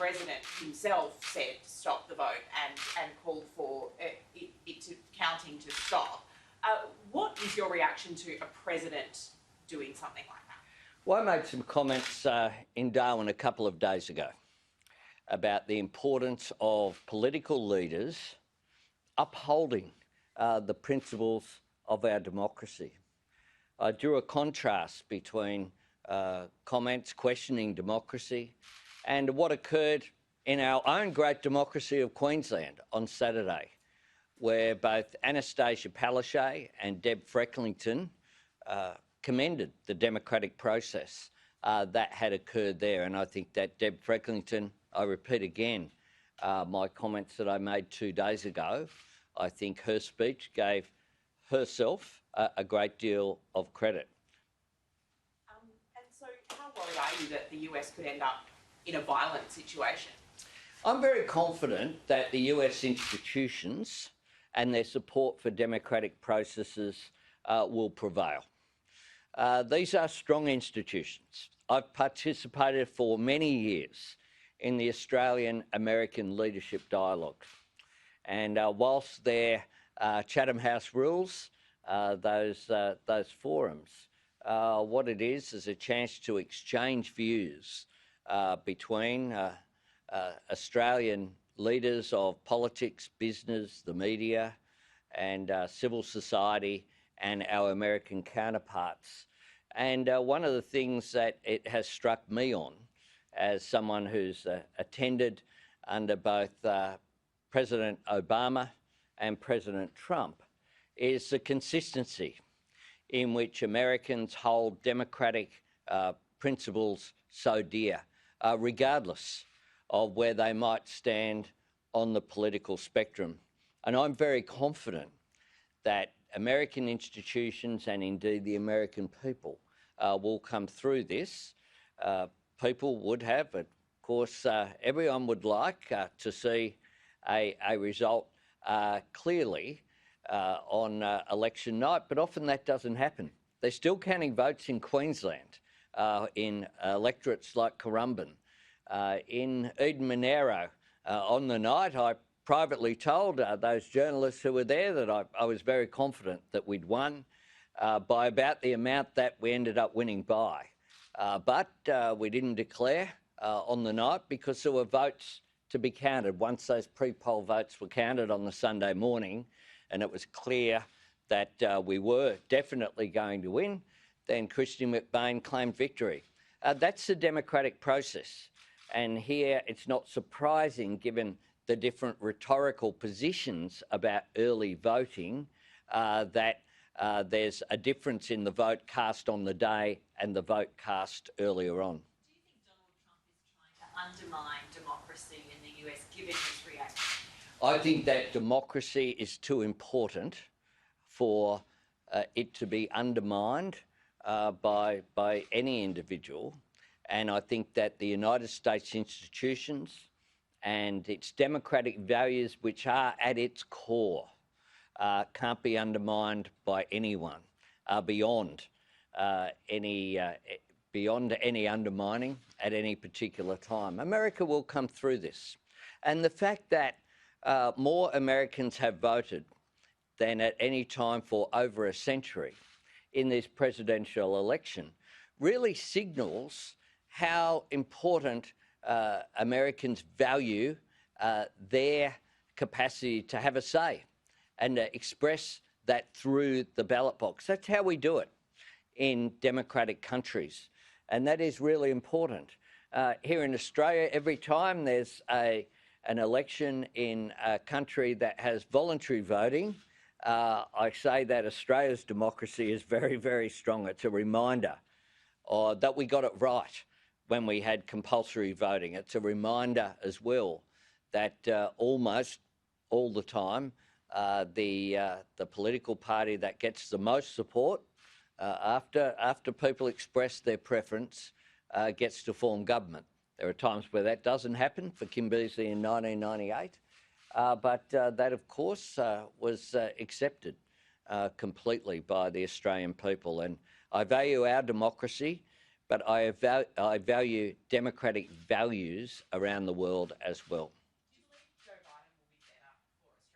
President himself said stop the vote and called for counting to stop. What is your reaction to a president doing something like that? Well, I made some comments in Darwin a couple of days ago about the importance of political leaders upholding the principles of our democracy. I drew a contrast between comments questioning democracy and what occurred in our own great democracy of Queensland on Saturday, where both Anastasia Palaszczuk and Deb Frecklington commended the democratic process that had occurred there. And I think that Deb Frecklington, I repeat again, my comments that I made 2 days ago, I think her speech gave herself a great deal of credit. And so how worried are you that the US could end up in a violent situation? I'm very confident that the US institutions and their support for democratic processes will prevail. These are strong institutions. I've participated for many years in the Australian-American leadership dialogue. And whilst they're Chatham House rules, those forums, what it is a chance to exchange views between Australian leaders of politics, business, the media, and civil society, and our American counterparts. And one of the things that it has struck me on, as someone who's attended under both President Obama and President Trump, is the consistency in which Americans hold democratic principles so dear, regardless of where they might stand on the political spectrum. And I'm very confident that American institutions and indeed the American people will come through this. People would have, of course, everyone would like to see a result clearly on election night, but often that doesn't happen. They're still counting votes in Queensland, in electorates like Currumbin, in Eden Monaro. On the night, I privately told those journalists who were there that I was very confident that we'd won by about the amount that we ended up winning by. But we didn't declare on the night because there were votes to be counted. Once those pre-poll votes were counted on the Sunday morning and it was clear that we were definitely going to win, then Christian McBain claimed victory. That's the democratic process. And here it's not surprising, given the different rhetorical positions about early voting, that there's a difference in the vote cast on the day and the vote cast earlier on. Do you think Donald Trump is trying to undermine democracy in the US, given his reaction? I think that democracy is too important for it to be undermined by any individual. And I think that the United States institutions and its democratic values, which are at its core, can't be undermined by anyone, beyond any undermining at any particular time. America will come through this. And the fact that more Americans have voted than at any time for over a century in this presidential election really signals how important Americans value their capacity to have a say and express that through the ballot box. That's how we do it in democratic countries, and that is really important. Here in Australia, every time there's an election in a country that has voluntary voting, I say that Australia's democracy is very, very strong. It's a reminder that we got it right when we had compulsory voting. It's a reminder as well that almost all the time the political party that gets the most support after people express their preference gets to form government. There are times where that doesn't happen, for Kim Beazley in 1998, but that, of course, was accepted completely by the Australian people. And I value our democracy but I value democratic values around the world as well.